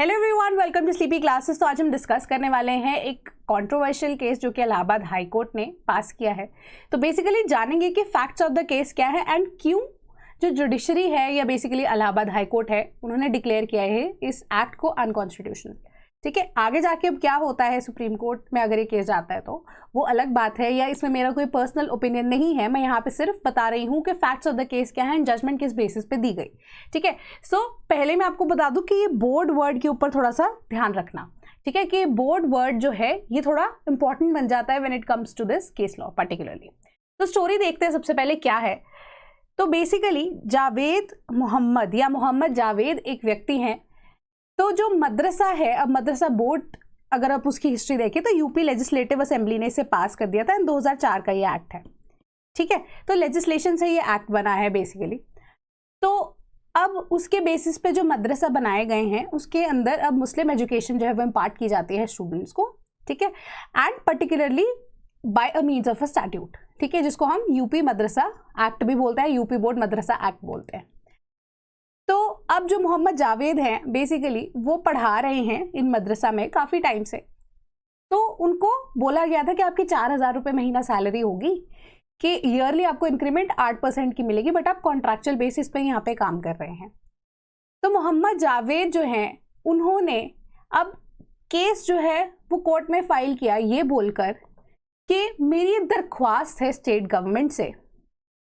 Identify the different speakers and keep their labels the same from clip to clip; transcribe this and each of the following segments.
Speaker 1: Hello everyone, welcome to Sleepy Classes. तो आज हम डिस्कस करने वाले हैं एक कंट्रोवर्शियल केस जो कि इलाहाबाद हाई कोर्ट ने पास किया है। तो बेसिकली जानेंगे कि फैक्ट्स ऑफ द केस क्या है एंड क्यों जो जुडिशरी है या बेसिकली इलाहाबाद हाई कोर्ट है उन्होंने डिक्लेयर किया है इस एक्ट को अनकॉन्स्टिट्यूशनल। ठीक है, आगे जाके अब क्या होता है सुप्रीम कोर्ट में अगर ये केस जाता है तो वो अलग बात है, या इसमें मेरा कोई पर्सनल ओपिनियन नहीं है। मैं यहाँ पे सिर्फ बता रही हूँ कि फैक्ट्स ऑफ द केस क्या है एंड जजमेंट किस बेसिस पे दी गई। ठीक है, सो पहले मैं आपको बता दूं कि ये बोर्ड वर्ड के ऊपर थोड़ा सा ध्यान रखना। ठीक है, कि बोर्ड वर्ड जो है ये थोड़ा इंपॉर्टेंट बन जाता है when it comes to this case law particularly. तो स्टोरी देखते हैं सबसे पहले क्या है। तो बेसिकली जावेद मोहम्मद या मोहम्मद जावेद एक व्यक्ति हैं। तो जो मदरसा है, अब मदरसा बोर्ड अगर आप उसकी हिस्ट्री देखें तो यूपी लेजिस्लेटिव असेंबली ने इसे पास कर दिया था। 2004 का ये एक्ट है। ठीक है, तो लेजिस्लेशन से ये एक्ट बना है बेसिकली। तो अब उसके बेसिस पे जो मदरसा बनाए गए हैं उसके अंदर अब मुस्लिम एजुकेशन जो है वो इम्पार्ट की जाती है स्टूडेंट्स को। ठीक है, and particularly by a means of a statute. ठीक है, जिसको हम यूपी मदरसा एक्ट भी बोलते हैं, यूपी बोर्ड मदरसा एक्ट बोलते हैं। तो अब जो मोहम्मद जावेद हैं बेसिकली वो पढ़ा रहे हैं इन मदरसा में काफ़ी टाइम से। तो उनको बोला गया था कि आपकी 4,000 रुपये महीना सैलरी होगी, कि ईयरली आपको इंक्रीमेंट 8% की मिलेगी, बट आप कॉन्ट्रैक्चुअल बेसिस पे यहाँ पे काम कर रहे हैं। तो मोहम्मद जावेद जो हैं उन्होंने अब केस जो है वो कोर्ट में फाइल किया ये बोलकर कि मेरी दरख्वास्त है स्टेट गवर्नमेंट से।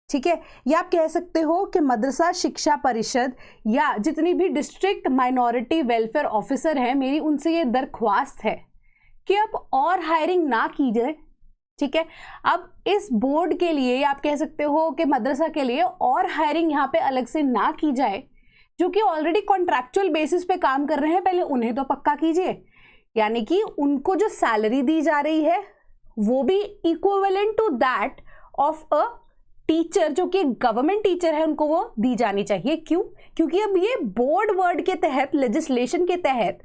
Speaker 1: ठीक है, या आप कह सकते हो कि मदरसा शिक्षा परिषद या जितनी भी डिस्ट्रिक्ट माइनॉरिटी वेलफेयर ऑफिसर हैं, मेरी उनसे ये दरख्वास्त है कि अब और हायरिंग ना की जाए। ठीक है, अब इस बोर्ड के लिए या आप कह सकते हो कि मदरसा के लिए और हायरिंग यहाँ पे अलग से ना की जाए, जो कि ऑलरेडी कॉन्ट्रैक्चुअल बेसिस पे काम कर रहे हैं, पहले उन्हें तो पक्का कीजिए। यानी कि उनको जो सैलरी दी जा रही है वो भी equivalent to that of a teacher, जो कि गवर्नमेंट टीचर है, उनको वो दी जानी चाहिए। क्यों? क्योंकि अब ये बोर्ड वर्ड के तहत लेजिस्लेशन के तहत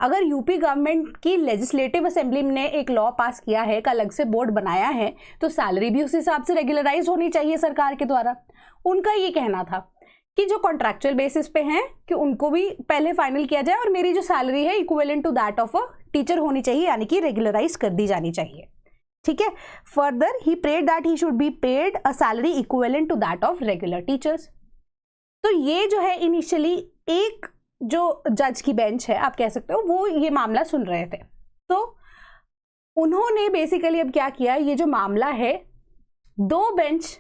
Speaker 1: अगर यूपी गवर्नमेंट की लेजिस्लेटिव असेंबली ने एक लॉ पास किया है, एक अलग से बोर्ड बनाया है, तो सैलरी भी उस हिसाब से रेगुलराइज होनी चाहिए सरकार के द्वारा। उनका ये कहना था कि जो कॉन्ट्रैक्चुअल बेसिस पे हैं कि उनको भी पहले फाइनल किया जाए और मेरी जो सैलरी है equivalent to that of a teacher होनी चाहिए, यानी कि रेगुलराइज कर दी जानी चाहिए। ठीक है, further he prayed that he should be paid a salary equivalent to that of regular teachers. तो ये जो है इनिशियली एक जो जज की बेंच है आप कह सकते हो वो ये मामला सुन रहे थे। तो उन्होंने बेसिकली अब क्या किया, ये जो मामला है दो बेंच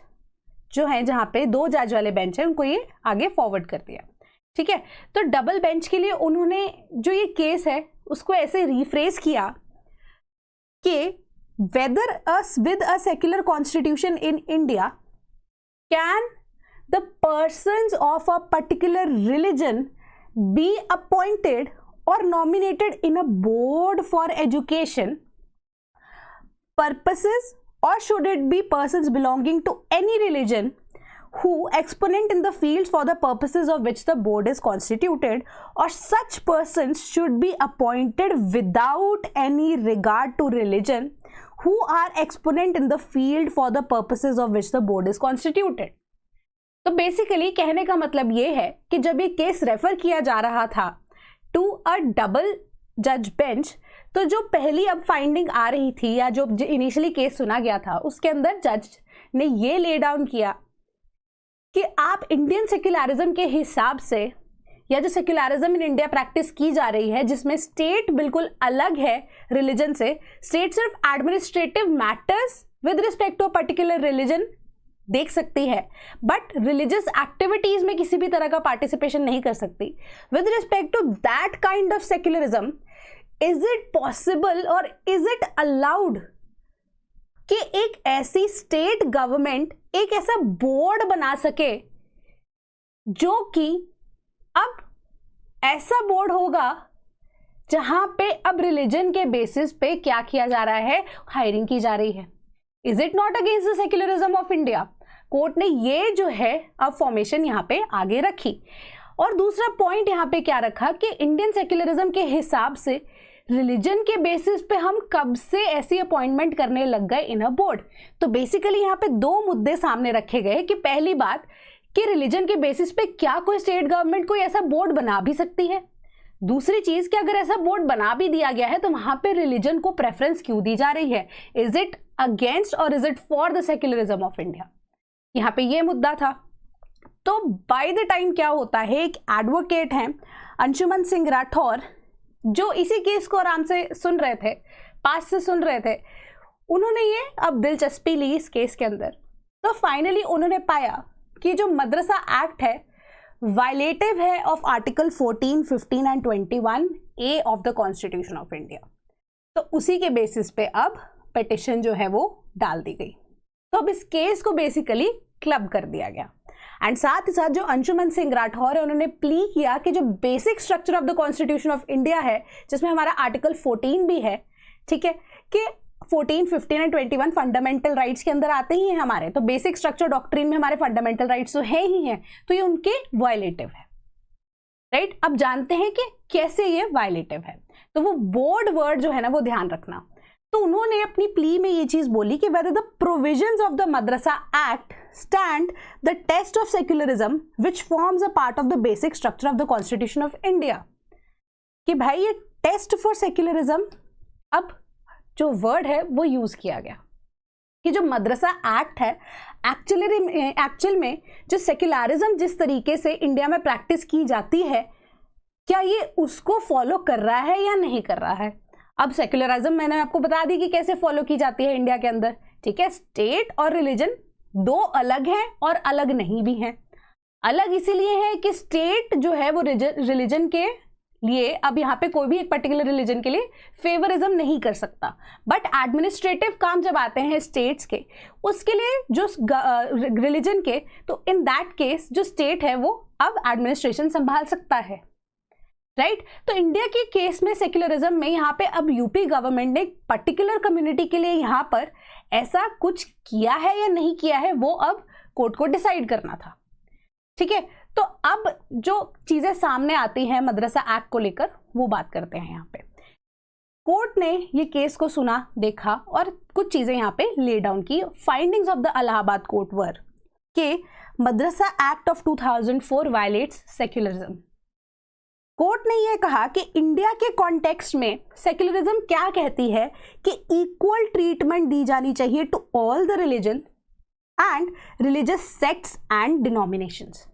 Speaker 1: जो है जहां पे दो जज वाले बेंच है उनको ये आगे फॉरवर्ड कर दिया। ठीक है, तो डबल बेंच के लिए उन्होंने जो ये केस है उसको ऐसे रिफ्रेज किया कि whether us with a secular constitution in India can the persons of a particular religion be appointed or nominated in a board for education purposes, or should it be persons belonging to any religion who exponent in the fields for the purposes of which the board is constituted, or such persons should be appointed without any regard to religion who are exponent in the field for the purposes of which the board is constituted। तो basically कहने का मतलब ये है कि जब ये case refer किया जा रहा था टू अ डबल जज बेंच, तो जो पहली अब फाइंडिंग आ रही थी या जो इनिशियली केस सुना गया था उसके अंदर जज ने ये ले डाउन किया कि आप इंडियन सेक्युलरिज्म के हिसाब से या जो सेक्युलरिज्म इन इंडिया प्रैक्टिस की जा रही है जिसमें स्टेट बिल्कुल अलग है रिलीजन से, स्टेट सिर्फ administrative matters with respect to a particular religion देख सकती है, बट रिलीजियस एक्टिविटीज में किसी भी तरह का पार्टिसिपेशन नहीं कर सकती। With respect to that kind of secularism, is it possible और इज इट अलाउड कि एक ऐसी स्टेट गवर्नमेंट एक ऐसा बोर्ड बना सके जो कि अब ऐसा बोर्ड होगा जहां पे अब रिलीजन के बेसिस पे क्या किया जा रहा है, हायरिंग की जा रही है। Is it not against the secularism of India? Court ने ये जो है अब फॉर्मेशन यहां पे आगे रखी। और दूसरा पॉइंट यहां पे क्या रखा कि इंडियन सेक्युलरिज्म के हिसाब से रिलीजन के बेसिस पे हम कब से ऐसी अपॉइंटमेंट करने लग गए इन अ बोर्ड। तो बेसिकली यहाँ पे दो मुद्दे सामने रखे गए कि पहली बात कि रिलीजन के बेसिस पे क्या कोई स्टेट गवर्नमेंट कोई ऐसा बोर्ड बना भी सकती है, दूसरी चीज कि अगर ऐसा बोर्ड बना भी दिया गया है तो वहां पे रिलीजन को प्रेफरेंस क्यों दी जा रही है? इज इट अगेंस्ट और is it for the secularism of India? यहाँ पे ये मुद्दा था। तो बाय द टाइम क्या होता है, एक एडवोकेट हैं अंशुमन सिंह राठौर, जो इसी केस को आराम से सुन रहे थे, पास से सुन रहे थे, उन्होंने ये अब दिलचस्पी ली इस केस के अंदर। तो फाइनली उन्होंने पाया कि जो मदरसा एक्ट है वायलेटिव है of article 14, 15 and 21 A of the constitution of India. तो उसी के बेसिस पे अब पिटिशन जो है वो डाल दी गई। तो अब इस केस को बेसिकली क्लब कर दिया गया एंड साथ ही साथ जो अंशुमन सिंह राठौर है उन्होंने प्ली किया कि जो basic structure of the constitution of India है, जिसमें हमारा आर्टिकल 14 भी है, ठीक है, कि 14, 15 एंड 21 फंडामेंटल राइट्स के अंदर आते ही हैं हमारे, तो बेसिक स्ट्रक्चर डॉक्ट्रिन में हमारे फंडामेंटल राइट्स तो है ही हैं, तो ये उनके वायलेटिव है, राइट। अब जानते हैं कि कैसे ये वायलेटिव है। तो वो बोर्ड वर्ड जो है ना वो ध्यान रखना। तो उन्होंने अपनी प्ली में ये चीज बोली कि whether the provisions of the Madrasa act stand the test of secularism which forms a part of the basic structure of the constitution of India, कि भाई ये टेस्ट फॉर सेक्युलरिज्म, अब जो वर्ड है वो यूज किया गया कि जो मदरसा एक्ट है एक्चुअल में जो सेक्युलरिज्म जिस तरीके से इंडिया में प्रैक्टिस की जाती है, क्या ये उसको फॉलो कर रहा है या नहीं कर रहा है। अब सेक्युलरिज्म मैंने आपको बता दी कि कैसे फॉलो की जाती है इंडिया के अंदर, ठीक है। स्टेट और रिलीजन दो अलग हैं और अलग नहीं भी हैं। अलग इसीलिए है कि स्टेट जो है वो रिलीजन के लिए, अब यहाँ पे कोई भी एक पर्टिकुलर रिलीजन के लिए फेवरिज्म नहीं कर सकता, बट एडमिनिस्ट्रेटिव काम जब आते हैं स्टेट्स के, उसके लिए जो रिलीजन के, तो इन दैट केस जो स्टेट है वो अब एडमिनिस्ट्रेशन संभाल सकता है, राइट। तो इंडिया के केस में सेक्युलरिज्म में यहाँ पे अब यूपी गवर्नमेंट ने एक पर्टिकुलर कम्युनिटी के लिए यहाँ पर ऐसा कुछ किया है या नहीं किया है, वो अब कोर्ट को डिसाइड करना था, ठीक है। तो अब जो चीजें सामने आती हैं मदरसा एक्ट को लेकर वो बात करते हैं। यहाँ पे कोर्ट ने ये केस को सुना, देखा और कुछ चीजें यहाँ पे ले डाउन की। Findings of the Allahabad court were के madrasa act of 2004 violates secularism. Court ने यह कहा कि इंडिया के कॉन्टेक्स्ट में सेक्युलरिज्म क्या कहती है कि इक्वल ट्रीटमेंट दी जानी चाहिए to all the religion and religious sects and denominations,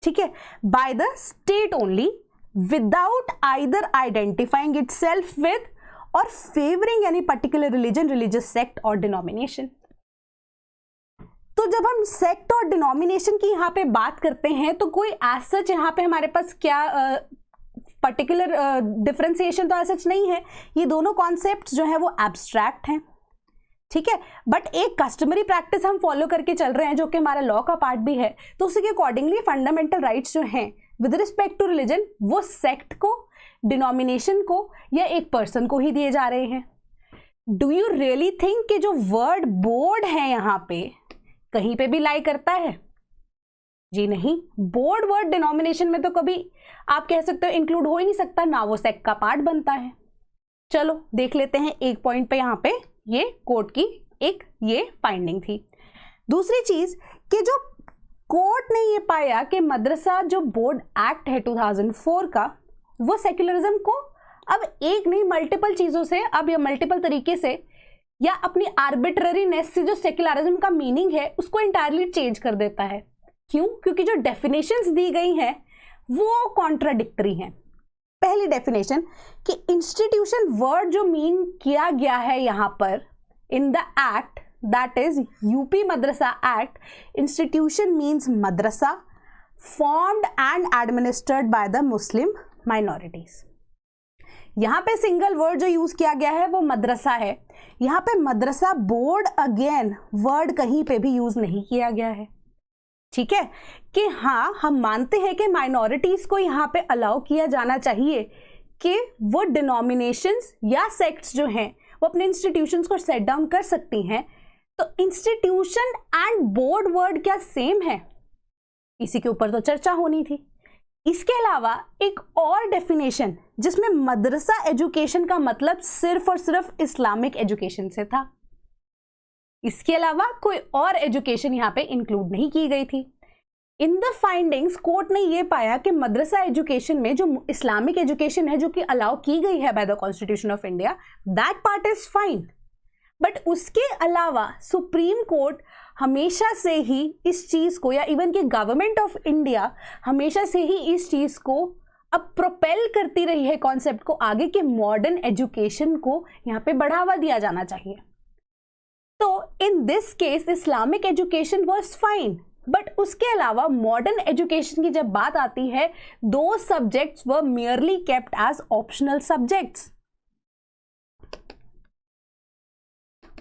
Speaker 1: ठीक है, by the state only without either identifying itself with or favouring any particular religion, religious sect or denomination. तो जब हम सेक्ट और डिनोमिनेशन की यहाँ पे बात करते हैं तो कोई एज सच यहाँ पे हमारे पास क्या पर्टिकुलर डिफरेंशिएशन तो एज सच नहीं है। ये दोनों कॉन्सेप्ट्स जो है वो एब्स्ट्रैक्ट हैं, ठीक है, बट एक कस्टमरी प्रैक्टिस हम फॉलो करके चल रहे हैं जो कि हमारा लॉ का पार्ट भी है। तो उसी के अकॉर्डिंगली फंडामेंटल राइट्स जो हैं विद रिस्पेक्ट टू रिलीजन वो सेक्ट को, डिनोमिनेशन को या एक पर्सन को ही दिए जा रहे हैं। डू यू रियली थिंक कि जो वर्ड बोर्ड है यहाँ पे कहीं पे भी लाई करता है? जी नहीं। बोर्ड वर्ड डिनोमिनेशन में तो कभी आप कह सकते हो इंक्लूड हो ही नहीं सकता, ना वो सेक्ट का पार्ट बनता है। चलो देख लेते हैं एक पॉइंट पे यहाँ पे ये कोर्ट की एक ये फाइंडिंग थी। दूसरी चीज कि जो कोर्ट ने ये पाया कि मदरसा जो बोर्ड एक्ट है 2004 का, वो सेक्युलरिज्म को अब एक नहीं मल्टीपल चीजों से, अब या मल्टीपल तरीके से या अपनी आर्बिट्ररीनेस से जो सेक्युलरिज्म का मीनिंग है उसको इंटायरली चेंज कर देता है। क्यों? क्योंकि जो डेफिनेशंस दी गई हैं वो कॉन्ट्राडिक्टरी हैं। पहली डेफिनेशन कि इंस्टीट्यूशन वर्ड जो मीन किया गया है यहाँ पर in the act, that is UP Madrasa act, institution means Madrasa formed and administered by the Muslim minorities. यहाँ पे सिंगल वर्ड जो यूज किया गया है वो मदरसा है। यहाँ पे मदरसा बोर्ड अगेन वर्ड कहीं पे भी यूज नहीं किया गया है, ठीक है। कि हाँ हम मानते हैं कि माइनॉरिटीज को यहाँ पे अलाउ किया जाना चाहिए कि वो डिनोमिनेशंस या सेक्ट्स जो हैं वो अपने इंस्टीट्यूशंस को सेट डाउन कर सकती हैं। तो इंस्टीट्यूशन एंड बोर्ड वर्ड क्या सेम है? इसी के ऊपर तो चर्चा होनी थी। इसके अलावा एक और डेफिनेशन जिसमें मदरसा एजुकेशन का मतलब सिर्फ और सिर्फ इस्लामिक एजुकेशन से था, इसके अलावा कोई और एजुकेशन यहाँ पे इंक्लूड नहीं की गई थी। इन द फाइंडिंग्स कोर्ट ने ये पाया कि मदरसा एजुकेशन में जो इस्लामिक एजुकेशन है जो कि अलाउ की गई है by the constitution of India, that part is fine, but उसके अलावा सुप्रीम कोर्ट हमेशा से ही इस चीज को, या इवन कि गवर्नमेंट ऑफ इंडिया हमेशा से ही इस चीज को अब प्रोपेल करती रही है कॉन्सेप्ट को आगे, कि मॉडर्न एजुकेशन को यहाँ पे बढ़ावा दिया जाना चाहिए। तो इन this case Islamic education was fine, but उसके अलावा मॉडर्न एजुकेशन की जब बात आती है, दो subjects were merely kept as optional subjects,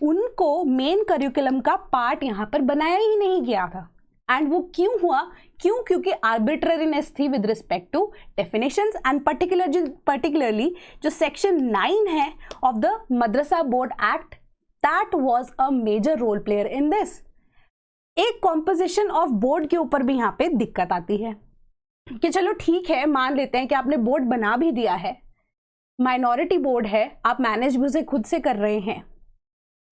Speaker 1: उनको मेन करिकुलम का पार्ट यहां पर बनाया ही नहीं गया था। एंड वो क्यों हुआ? क्योंकि आर्बिट्ररीनेस थी with respect to definitions, and particularly जो सेक्शन 9 है of the Madrasa board act, that was a major role player in this. एक कॉम्पोजिशन ऑफ बोर्ड के ऊपर भी यहाँ पे दिक्कत आती है कि चलो ठीक है, मान लेते हैं कि आपने बोर्ड बना भी दिया है, माइनॉरिटी बोर्ड है, आप मैनेज भी उसे खुद से कर रहे हैं।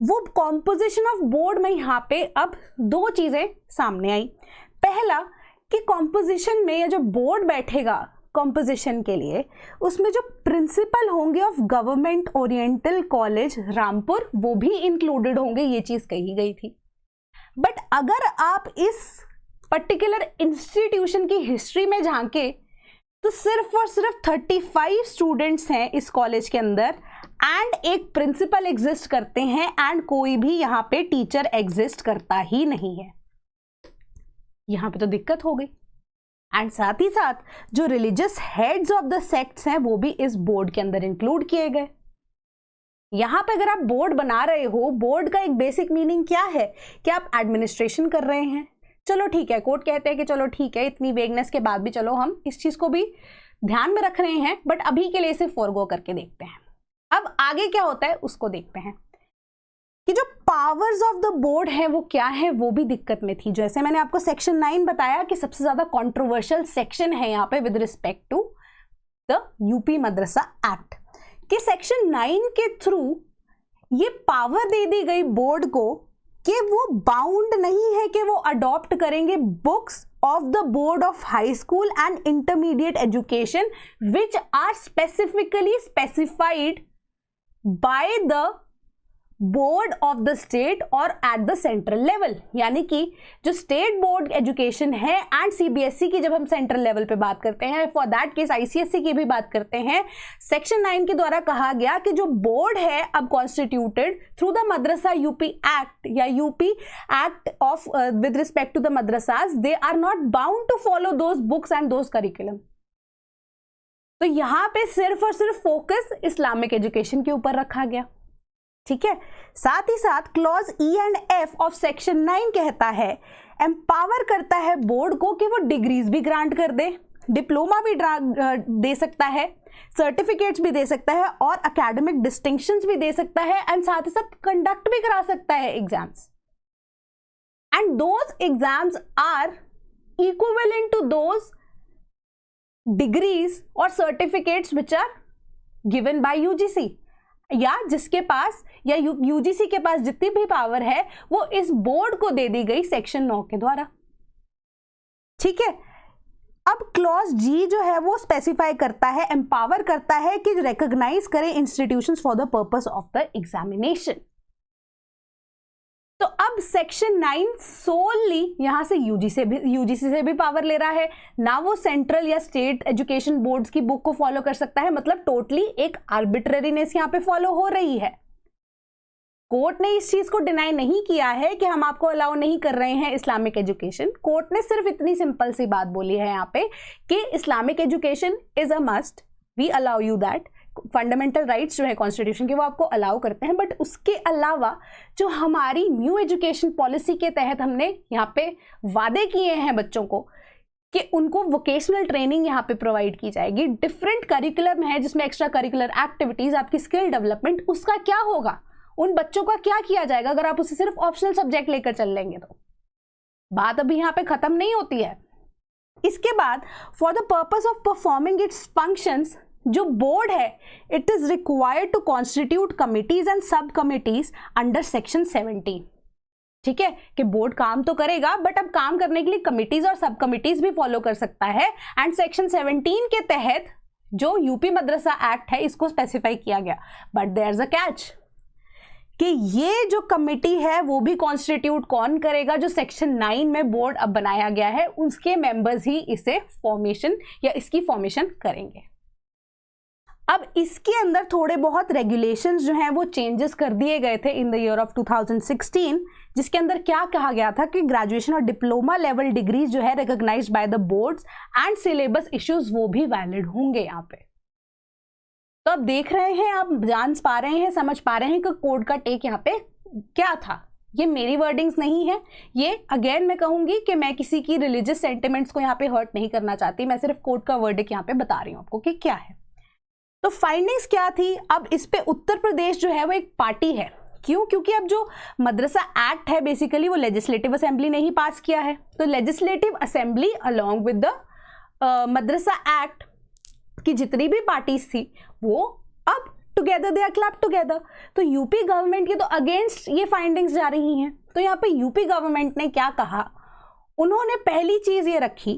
Speaker 1: वो कॉम्पोजिशन ऑफ बोर्ड में यहाँ पे अब दो चीजें सामने आई। पहला कि कॉम्पोजिशन में या जो बोर्ड बैठेगा कॉम्पोजिशन के लिए, उसमें जो प्रिंसिपल होंगे of government oriental college Rampur, वो भी इंक्लूडेड होंगे, ये चीज कही गई थी। बट अगर आप इस पर्टिकुलर इंस्टीट्यूशन की हिस्ट्री में झांके तो सिर्फ और सिर्फ 35 स्टूडेंट्स हैं इस कॉलेज के अंदर, एंड एक प्रिंसिपल एग्जिस्ट करते हैं, एंड कोई भी यहाँ पे टीचर एग्जिस्ट करता ही नहीं है। यहाँ पे तो दिक्कत हो गई। एंड साथ ही साथ जो religious heads of the sects हैं वो भी इस बोर्ड के अंदर इंक्लूड किए गए। यहां पे अगर आप बोर्ड बना रहे हो, बोर्ड का एक बेसिक मीनिंग क्या है कि आप एडमिनिस्ट्रेशन कर रहे हैं। चलो ठीक है, कोर्ट कहते हैं कि चलो ठीक है, इतनी वेगनेस के बाद भी चलो हम इस चीज को भी ध्यान में रख रहे हैं, बट अभी के लिए इसे फॉरगो करके देखते हैं। अब आगे क्या होता है उसको देखते हैं कि जो पावर्स ऑफ द बोर्ड है वो क्या है, वो भी दिक्कत में थी। जैसे मैंने आपको सेक्शन 9 बताया कि सबसे ज्यादा कॉन्ट्रोवर्शियल सेक्शन है यहाँ पे with respect to the UP Madrasa act, कि सेक्शन 9 के थ्रू ये पावर दे दी गई बोर्ड को कि वो बाउंड नहीं है कि वो अडॉप्ट करेंगे books of the board of high school and intermediate education which are specifically specified by the board of the state और एट द सेंट्रल लेवल। यानी कि जो स्टेट बोर्ड एजुकेशन है एंड सीबीएसई की जब हम सेंट्रल लेवल पे बात करते हैं, फॉर दैट केस आईसीएसई की भी बात करते हैं, सेक्शन 9 के द्वारा कहा गया कि जो बोर्ड है अब constituted through the madrasa UP act या UP act of with respect to the madrasas, they are not bound to follow those books and those curriculum. तो यहां पे सिर्फ और सिर्फ फोकस इस्लामिक एजुकेशन के ऊपर रखा गया। ठीक है, साथ ही साथ clause E and F of section 9 कहता है, एम्पावर करता है बोर्ड को कि वो डिग्रीज भी ग्रांट कर दे, डिप्लोमा भी दे सकता है, सर्टिफिकेट्स भी दे सकता है और एकेडमिक डिस्टिंक्शंस भी दे सकता है, एंड साथ ही साथ कंडक्ट भी करा सकता है exams, and those exams are equivalent to those degrees और certificates which are given by UGC, या जिसके पास या यूजीसी के पास जितनी भी पावर है वो इस बोर्ड को दे दी गई सेक्शन 9 के द्वारा। ठीक है, अब क्लॉज जी जो है वो स्पेसिफाई करता है, एम्पावर करता है कि रिकॉग्नाइज करें institutions for the purpose of the examination. तो अब सेक्शन 9 सोलली यहां से यूजीसी से भी पावर ले रहा है ना, वो सेंट्रल या स्टेट एजुकेशन बोर्ड्स की बुक को फॉलो कर सकता है, मतलब टोटली एक आर्बिट्ररीनेस यहां पे फॉलो हो रही है। कोर्ट ने इस चीज को डिनाई नहीं किया है कि हम आपको अलाउ नहीं कर रहे हैं इस्लामिक एजुकेशन। कोर्ट ने सिर्फ इतनी सिंपल सी बात बोली है यहाँ पे कि Islamic education is a must, we allow you that, fundamental rights जो है कॉन्स्टिट्यूशन के वो आपको अलाउ करते हैं, बट उसके अलावा जो हमारी न्यू एजुकेशन पॉलिसी के तहत हमने यहाँ पे वादे किए हैं बच्चों को कि उनको वोकेशनल ट्रेनिंग यहाँ पे प्रोवाइड की जाएगी, डिफरेंट करिकुलम है जिसमें एक्स्ट्रा करिकुलर एक्टिविटीज, आपकी स्किल डेवलपमेंट, उसका क्या होगा, उन बच्चों का क्या किया जाएगा अगर आप उसे सिर्फ ऑप्शनल सब्जेक्ट लेकर चल लेंगे। तो बात अभी यहाँ पे खत्म नहीं होती है। इसके बाद for the purpose of performing its functions, जो बोर्ड है it is required to constitute committees and sub committees under section 17। ठीक है, कि बोर्ड काम तो करेगा बट अब काम करने के लिए कमिटीज और सब कमिटीज भी फॉलो कर सकता है। एंड सेक्शन 17 के तहत जो यूपी मदरसा एक्ट है इसको स्पेसिफाई किया गया, but there is a catch कि ये जो कमिटी है वो भी कॉन्स्टिट्यूट कौन करेगा, जो सेक्शन 9 में बोर्ड अब बनाया गया है उसके मेंबर्स ही इसे फॉर्मेशन या इसकी फॉर्मेशन करेंगे। अब इसके अंदर थोड़े बहुत रेगुलेशंस जो हैं वो चेंजेस कर दिए गए थे इन द ईयर ऑफ 2016, जिसके अंदर क्या कहा गया था कि ग्रेजुएशन और डिप्लोमा लेवल डिग्रीज जो है recognised by the boards and syllabus issues वो भी वैलिड होंगे यहाँ पे। तो अब देख रहे हैं, आप जान पा रहे हैं, समझ पा रहे हैं कि कोड का टेक यहाँ पे क्या था। ये मेरी वर्डिंग्स नहीं है, ये अगेन मैं कहूंगी कि मैं किसी की रिलीजियस सेंटिमेंट्स को यहाँ पे हर्ट नहीं करना चाहती, मैं सिर्फ कोड का वर्डिक यहाँ पे बता रही हूँ आपको कि क्या है। तो फाइंडिंग्स क्या थी, अब इस पे उत्तर प्रदेश जो है वो एक पार्टी है। क्यों? क्योंकि अब जो मदरसा एक्ट है बेसिकली वो लेजिस्लेटिव असेंबली ने ही पास किया है, तो legislative assembly along with the Madrasa act की जितनी भी पार्टीज थी वो अब together they are club together. तो यूपी गवर्नमेंट के तो अगेंस्ट ये फाइंडिंग्स जा रही हैं। तो यहाँ पे यूपी गवर्नमेंट ने क्या कहा, उन्होंने पहली चीज ये रखी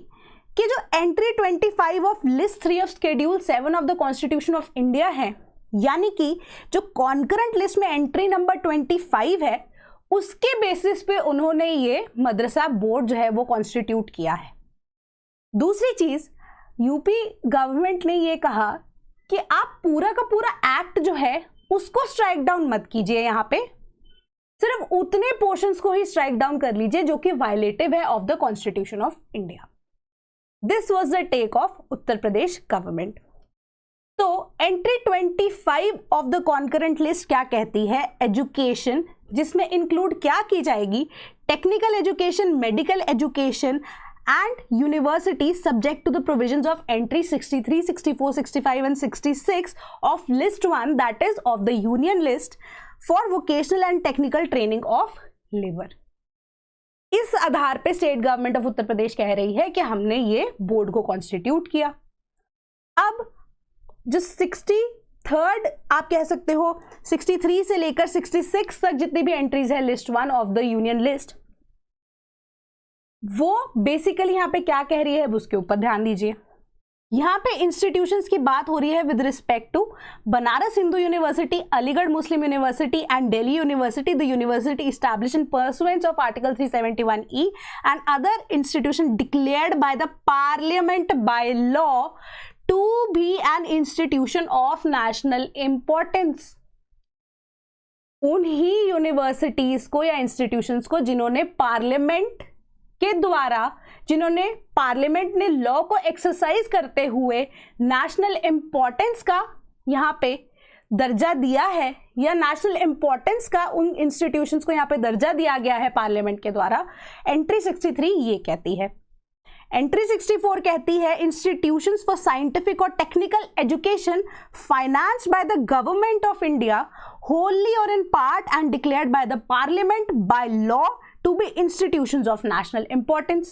Speaker 1: कि जो entry 25 of list 3 of schedule 7 of the constitution of India है, यानी कि जो कॉन्करेंट लिस्ट में एंट्री नंबर 25 है उसके बेसिस पे उन्होंने ये मदरसा बोर्ड जो है वो कॉन्स्टिट्यूट किया है। दूसरी चीज, यूपी गवर्नमेंट ने ये कहा कि आप पूरा का पूरा एक्ट जो है उसको स्ट्राइक डाउन मत कीजिए, यहाँ पे सिर्फ उतने पोर्शंस को ही स्ट्राइक डाउन कर लीजिए जो कि वायलेटिव है of the constitution of India. This was the take of Uttar Pradesh government. तो entry 25 of the concurrent list क्या कहती है, एजुकेशन, जिसमें इंक्लूड क्या की जाएगी, technical education, medical education and universities subject to the provisions of entry 63, 64, 65 and 66 of list 1, that is of the union list for vocational and technical training of labor। इस आधार पे state government of Uttar प्रदेश कह रही है कि हमने ये board को constitute किया। अब जो 63rd आप कह सकते हो 63 से लेकर 66 तक जितनी भी एंट्रीज है list 1 of the union list, वो बेसिकली यहाँ पे क्या कह रही है उसके ऊपर ध्यान दीजिए। यहाँ पे इंस्टीट्यूशंस की बात हो रही है with respect to Banaras Hindu university, Aligarh Muslim university and Delhi university, the university established in pursuance of article 371E and other institution declared by the parliament by law to be an institution of national importance. उन्हीं universities को या institutions को जिन्होंने parliament के द्वारा, जिन्होंने parliament ने law को एक्सरसाइज करते हुए नेशनल इंपॉर्टेंस का यहाँ पे दर्जा दिया है, या नेशनल इंपॉर्टेंस का उन इंस्टीट्यूशंस को यहाँ पे दर्जा दिया गया है पार्लियामेंट के द्वारा। एंट्री 63 ये कहती है। एंट्री 64 कहती है इंस्टीट्यूशंस फॉर साइंटिफिक और technical education financed by the government of India wholly और in part and declared by the parliament by law to be institutions of national importance।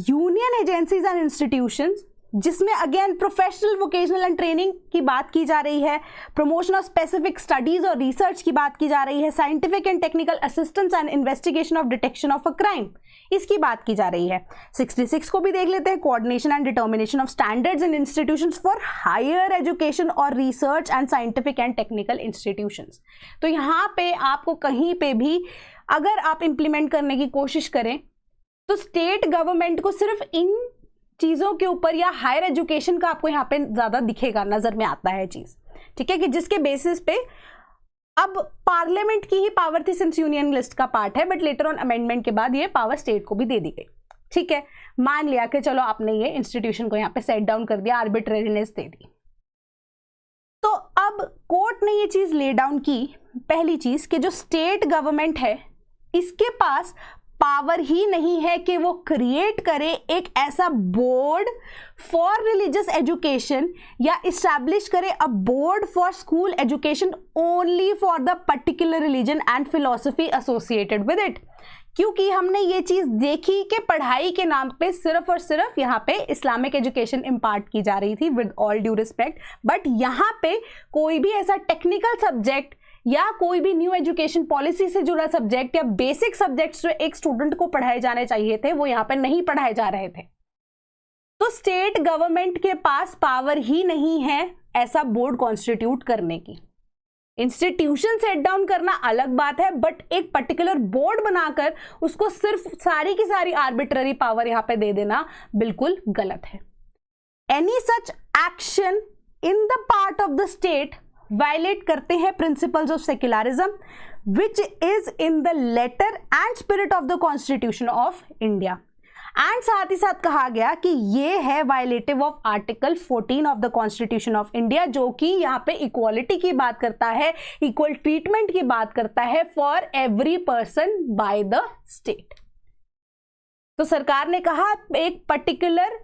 Speaker 1: Union agencies and institutions जिसमें again professional vocational and training की बात की जा रही है, promotion of specific studies और research की बात की जा रही है, scientific and technical assistance and investigation of detection of a crime इसकी बात की जा रही है। 66 को भी देख लेते हैं, coordination and determination of standards in institutions for higher education और research and scientific and technical institutions. तो यहाँ पे आपको कहीं पे भी अगर आप इंप्लीमेंट करने की कोशिश करें तो स्टेट गवर्नमेंट को सिर्फ इन चीज़ों के ऊपर या हायर एजुकेशन का आपको यहाँ पे ज़्यादा दिखेगा, नज़र में आता है चीज़, ठीक है, कि जिसके बेसिस पे अब पार्लियामेंट की ही पावर थी सिंस यूनियन लिस्ट का पार्ट है, बट लेटर ऑन अमेंडमेंट के बाद ये पावर स्टेट को भी दे दी गई। ठीक है, मान लिया कि चलो आपने ये इंस्टीट्यूशन को यहाँ पे सेट डाउन कर दिया, आर्बिट्रेरीनेस दे दी। तो अब कोर्ट ने ये चीज़ ले डाउन की, पहली चीज़ कि जो स्टेट गवर्नमेंट है इसके पास पावर ही नहीं है कि वो क्रिएट करे एक ऐसा बोर्ड फॉर रिलीजियस एजुकेशन या इस्टेब्लिश करे a board for school education only for the particular religion and philosophy associated with it. क्योंकि हमने ये चीज़ देखी कि पढ़ाई के नाम पे सिर्फ और सिर्फ यहाँ पे इस्लामिक एजुकेशन इम्पार्ट की जा रही थी with all due respect, but यहाँ पे कोई भी ऐसा टेक्निकल सब्जेक्ट या कोई भी न्यू एजुकेशन पॉलिसी से जुड़ा सब्जेक्ट या बेसिक सब्जेक्ट्स जो एक स्टूडेंट को पढ़ाए जाने चाहिए थे वो यहाँ पे नहीं पढ़ाए जा रहे थे। तो स्टेट गवर्नमेंट के पास पावर ही नहीं है ऐसा बोर्ड कॉन्स्टिट्यूट करने की। इंस्टीट्यूशन सेट डाउन करना अलग बात है, बट एक पर्टिकुलर बोर्ड बनाकर उसको सिर्फ सारी की सारी आर्बिट्ररी पावर यहां पे दे देना बिल्कुल गलत है। Any such action in the part of the state violate करते हैं principles of secularism which is in the letter and spirit of the constitution of India. And साथ ही साथ कहा गया कि ये है violative of article 14 of the constitution of India, जो कि यहाँ पे इक्वालिटी की बात करता है, इक्वल ट्रीटमेंट की बात करता है for every person by the state. तो सरकार ने कहा एक पर्टिकुलर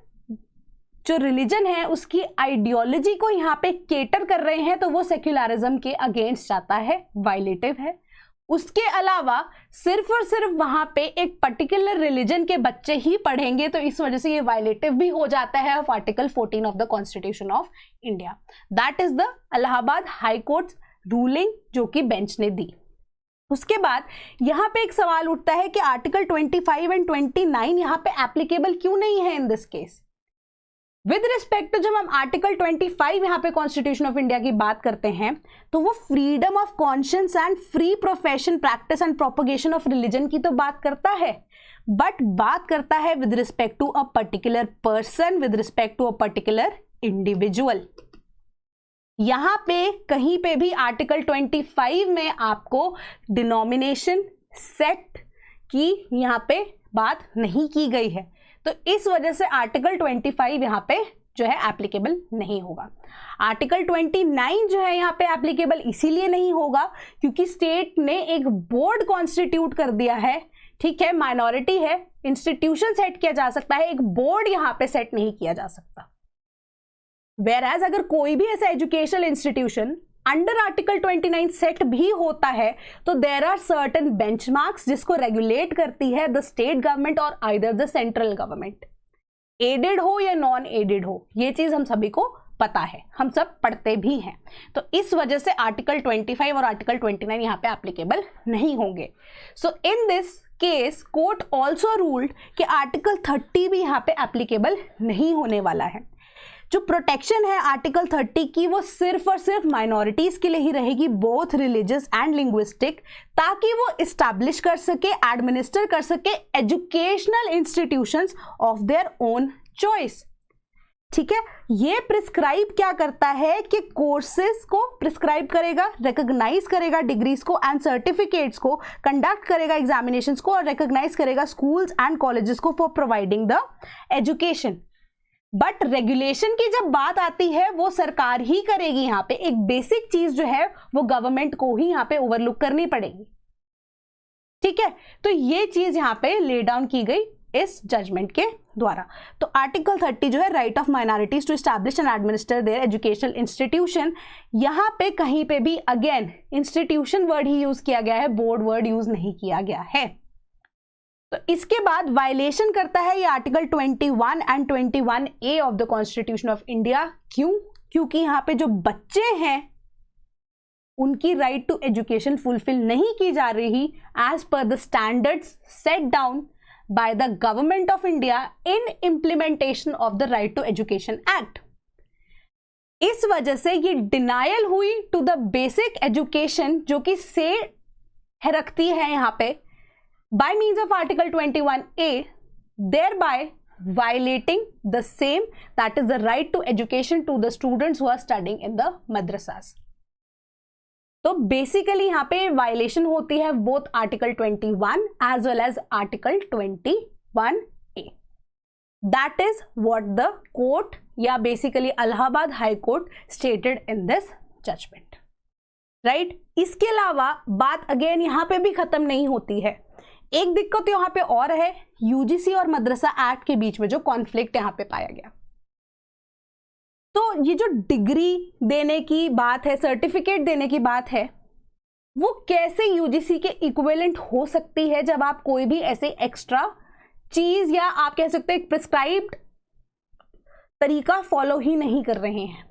Speaker 1: जो रिलीजन है उसकी आइडियोलॉजी को यहाँ पे केटर कर रहे हैं, तो वो सेक्युलरिज्म के अगेंस्ट जाता है, वायलेटिव है। उसके अलावा सिर्फ और सिर्फ वहां पे एक पर्टिकुलर रिलीजन के बच्चे ही पढ़ेंगे, तो इस वजह से ये वायलेटिव भी हो जाता है of article 14 of the constitution of India. That is the Allahabad high court ruling जो कि बेंच ने दी। उसके बाद यहां पे एक सवाल उठता है कि आर्टिकल 25 एंड 29 यहां पे एप्लीकेबल क्यों नहीं है in this case. With respect to जब हम आर्टिकल 25 यहां पे कॉन्स्टिट्यूशन ऑफ इंडिया की बात करते हैं तो वो freedom of conscience and free profession practice and propagation of religion की तो बात करता है, बट बात करता है with respect to a particular person, with respect to a particular individual. यहां पे कहीं पे भी आर्टिकल 25 में आपको डिनोमिनेशन सेट की यहां पे बात नहीं की गई है, तो इस वजह से आर्टिकल 25 यहां पे जो है एप्लीकेबल नहीं होगा। आर्टिकल 29 जो है यहां पे एप्लीकेबल इसीलिए नहीं होगा क्योंकि स्टेट ने एक बोर्ड कॉन्स्टिट्यूट कर दिया है, ठीक है, माइनॉरिटी है, इंस्टीट्यूशन सेट किया जा सकता है, एक बोर्ड यहां पे सेट नहीं किया जा सकता। वेयरएज अगर कोई भी ऐसा educational institution under article 29 set भी होता है तो देयर आर सर्टेन बेंचमार्क्स जिसको रेगुलेट करती है द स्टेट गवर्नमेंट और either the central government, aided हो या नॉन एडेड हो, ये चीज हम सभी को पता है, हम सब पढ़ते भी हैं। तो इस वजह से आर्टिकल 25 और आर्टिकल 29 यहां पे एप्लीकेबल नहीं होंगे। So in this case court also ruled कि आर्टिकल 30 भी यहां पे एप्लीकेबल नहीं होने वाला है। जो प्रोटेक्शन है आर्टिकल 30 की वो सिर्फ और सिर्फ माइनॉरिटीज के लिए ही रहेगी, बोथ रिलीजियस एंड लिंग्विस्टिक, ताकि वो इस्टेब्लिश कर सके, एडमिनिस्टर कर सके educational institutions of their own choice. ठीक है, ये प्रिस्क्राइब क्या करता है कि कोर्सेज को प्रिस्क्राइब करेगा, रिकॉग्नाइज करेगा डिग्रीज को एंड सर्टिफिकेट्स को, कंडक्ट करेगा एग्जामिनेशंस को और रिकॉग्नाइज करेगा स्कूल्स एंड कॉलेजेस को for providing the education. But regulation की जब बात आती है वो सरकार ही करेगी, यहाँ पे एक बेसिक चीज जो है वो गवर्नमेंट को ही यहाँ पे ओवरलुक करनी पड़ेगी। ठीक है, तो ये चीज यहाँ पे ले डाउन की गई इस जजमेंट के द्वारा। तो आर्टिकल 30 जो है right of minorities to establish and administer their educational institution, यहाँ पे कहीं पे भी अगेन इंस्टीट्यूशन वर्ड ही यूज किया गया है, बोर्ड वर्ड यूज नहीं किया गया है। तो इसके बाद वायलेशन करता है ये article 21 and 21A of the constitution of India. क्यों? क्योंकि यहाँ पे जो बच्चे हैं उनकी राइट टू एजुकेशन फुलफिल नहीं की जा रही as per the standards set down by the government of India in implementation of the right to education act. इस वजह से ये डिनायल हुई टू द बेसिक एजुकेशन जो कि से रखती है यहाँ पे by means of article 21A, thereby violating the same, that is the right to education to the students who are studying in the madrasas. तो बेसिकली यहाँ पे वायलेशन होती है both article 21 as well as article 21A. That is what the court या basically Allahabad high court stated in this judgment, right. इसके अलावा बात again यहाँ पे भी खत्म नहीं होती है। एक दिक्कत यहाँ पे और है, यूजीसी और मदरसा एक्ट के बीच में जो कॉन्फ्लिक्ट यहाँ पे पाया गया। तो ये जो डिग्री देने की बात है, सर्टिफिकेट देने की बात है, वो कैसे यूजीसी के इक्विवेलेंट हो सकती है जब आप कोई भी ऐसे एक्स्ट्रा चीज या आप कह सकते हैं प्रिस्क्राइब्ड तरीका फॉलो ही नहीं कर रहे हैं।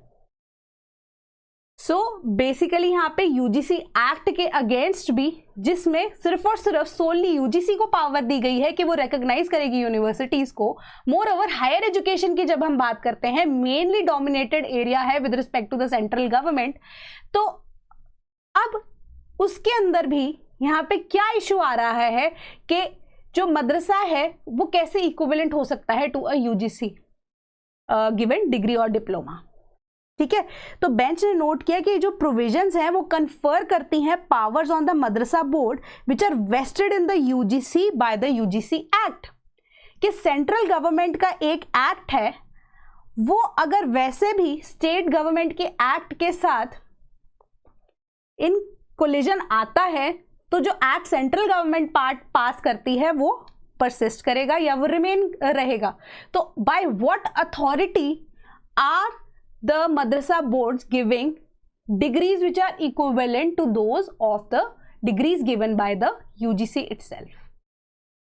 Speaker 1: सो बेसिकली यहाँ पे यूजीसी एक्ट के अगेंस्ट भी, जिसमें सिर्फ और सिर्फ सोनली यूजीसी को पावर दी गई है कि वो रिकॉग्नाइज करेगी यूनिवर्सिटीज को। मोर ओवर हायर एजुकेशन की जब हम बात करते हैं, मेनली डोमिनेटेड एरिया है with respect to the central government. तो अब उसके अंदर भी यहाँ पे क्या इशू आ रहा है कि जो मदरसा है वो कैसे इक्विवेलेंट हो सकता है to a UGC given degree और डिप्लोमा। ठीक है, तो बेंच ने नोट किया कि जो प्रोविजंस हैं वो कन्फर करती हैं powers on the Madrasa board which are vested in the UGC by the UGC act. कि सेंट्रल गवर्नमेंट का एक एक्ट है, वो अगर वैसे भी स्टेट गवर्नमेंट के एक्ट के साथ इन कोलिजन आता है, तो जो एक्ट सेंट्रल गवर्नमेंट पास करती है वो परसिस्ट करेगा या वो रिमेन रहेगा। तो by what authority are the madrasa boards giving degrees which are equivalent to those of the degrees given by the UGC itself?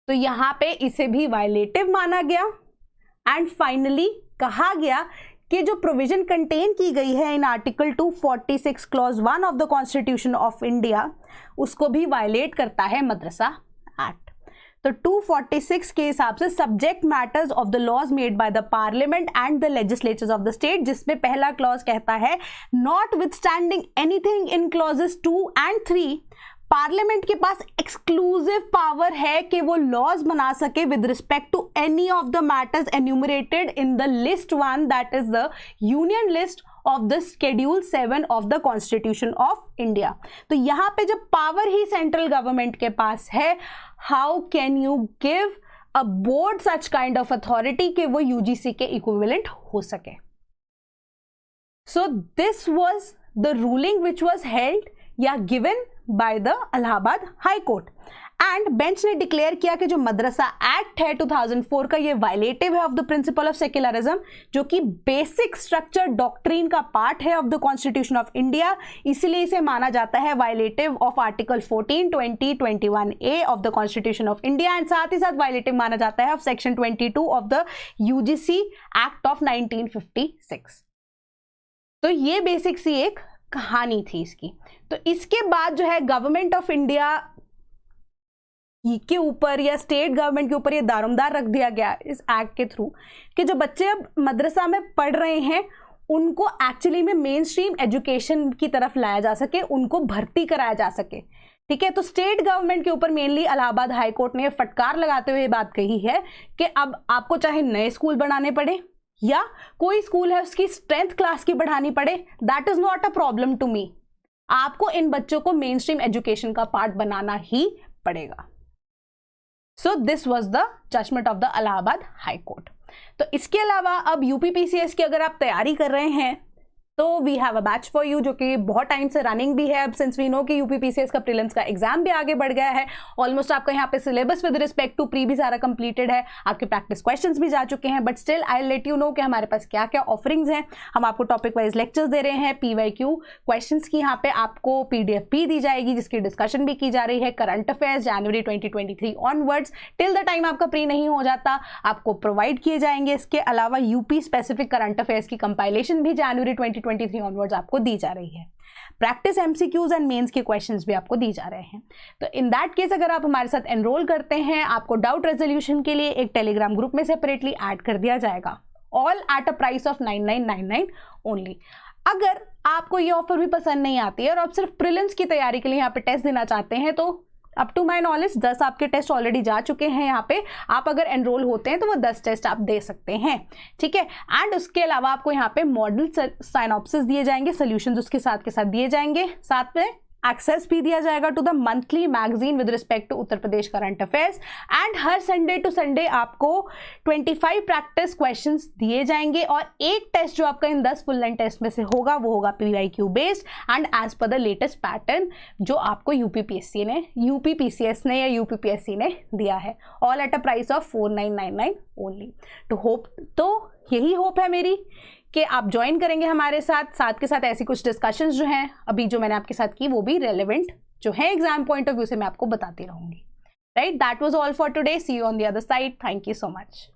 Speaker 1: तो यहाँ पे इसे भी वायलेटिव माना गया एंड फाइनली कहा गया कि जो प्रोविजन कंटेन की गई है in article 246 clause 1 of the constitution of India, उसको भी वायलेट करता है मदरसा एक्ट। तो 246 के हिसाब से subject matters of the laws made by the parliament and the legislatures of the state, जिसमें पहला क्लॉज कहता है notwithstanding anything in clauses 2 and 3, parliament के पास एक्सक्लूसिव पावर है कि वो लॉज बना सके with respect to any of the matters enumerated in the list 1, that is the union list of the schedule 7 of the constitution of India. तो यहाँ पे जब पावर ही सेंट्रल गवर्नमेंट के पास है, how can you give a board such kind of authority कि वो UGC के इक्विवेलेंट हो सके। So this was the ruling which was held या given by the Allahabad high court and bench ने डिक्लेयर किया कि जो मदरसा एक्ट है 2004 का, ये वायलेटिव है of the principle of secularism, जो कि बेसिक स्ट्रक्चर डॉक्ट्रिन का पार्ट है of the constitution of India. इसीलिए इसे माना जाता है violative of article 14, 20, 21A of the constitution of India and साथ ही साथ वायलेटिव माना जाता है of section 22 of the UGC act of 1956। तो ये बेसिक सी एक कहानी थी इसकी। तो इसके बाद जो है गवर्नमेंट ऑफ इंडिया के ऊपर या स्टेट गवर्नमेंट के ऊपर ये दारोमदार रख दिया गया इस एक्ट के थ्रू कि जो बच्चे अब मदरसा में पढ़ रहे हैं उनको एक्चुअली में मेन स्ट्रीम एजुकेशन की तरफ लाया जा सके, उनको भर्ती कराया जा सके। ठीक है, तो स्टेट गवर्नमेंट के ऊपर मेनली इलाहाबाद हाई कोर्ट ने फटकार लगाते हुए बात कही है कि अब आपको चाहे नए स्कूल बनाने पड़े या कोई स्कूल है उसकी स्ट्रेंथ क्लास की बढ़ानी पड़े, that is not a problem to me. आपको इन बच्चों को मेन स्ट्रीम एजुकेशन का पार्ट बनाना ही पड़ेगा। So this was the judgment of the Allahabad high court. तो इसके अलावा अब यूपीपीसीएस की अगर आप तैयारी कर रहे हैं तो we have a batch for you, जो कि बहुत टाइम से रनिंग भी है। अब सिंस वी नो कि यूपीपीसीएस का प्रीलिम्स का एग्जाम भी आगे बढ़ गया है, ऑलमोस्ट आपका यहाँ पे syllabus with respect to pre भी सारा कंप्लीटेड है, आपके प्रैक्टिस क्वेश्चंस भी जा चुके हैं, but still I let you know कि हमारे पास क्या क्या ऑफरिंग्स हैं। हम आपको टॉपिक वाइज लेक्चर्स दे रहे हैं, PYQ क्वेश्चंस की यहाँ पे आपको PDF भी दी जाएगी जिसकी डिस्कशन भी की जा रही है। Current affairs January 2023 onwards till the time आपका प्री नहीं हो जाता आपको प्रोवाइड किए जाएंगे। इसके अलावा यूपी स्पेसिफिक करंट अफेयर्स की कंपाइलेशन भी जनवरी 2023 ऑनवर्ड्स आपको दी जा रही है। प्रैक्टिस MCQs एंड मेंस के क्वेश्चंस भी आपको दी जा रहे हैं। तो इन दैट केस अगर आप हमारे साथ एनरोल करते हैं, आपको डाउट रेजोल्यूशन के लिए एक टेलीग्राम ग्रुप में सेपरेटली ऐड कर दिया जाएगा, all at a price of 9999 only. अगर आपको ये ऑफर भी पसंद नहीं आती है और आप सिर्फ प्रीलिम्स की तैयारी के लिए यहाँ पे टेस्ट देना चाहते हैं, तो अप टू माई नॉलेज 10 आपके टेस्ट ऑलरेडी जा चुके हैं यहाँ पे। आप अगर एनरोल होते हैं तो वो 10 टेस्ट आप दे सकते हैं। ठीक है, एंड उसके अलावा आपको यहाँ पे मॉडल साइनॉप्सिस दिए जाएंगे, सोल्यूशंस उसके साथ दिए जाएंगे, साथ में एक्सेस भी दिया जाएगा to the monthly magazine with respect to Uttar Pradesh current affairs and हर संडे टू संडे आपको 25 प्रैक्टिस क्वेश्चंस दिए जाएंगे और एक टेस्ट जो आपका इन 10 फुल लेंथ टेस्ट में से होगा वो होगा PYQ based and as per the latest pattern जो आपको यूपीपीसीएस ने या UPPSC ने दिया है, all at a price of 4999 only. तो यही होप है मेरी कि आप ज्वाइन करेंगे हमारे साथ के साथ ऐसी कुछ डिस्कशंस जो हैं अभी जो मैंने आपके साथ की वो भी रेलेवेंट जो है एग्जाम पॉइंट ऑफ व्यू से मैं आपको बताती रहूंगी। Right, that was all for today, see you on the other side, thank you so much.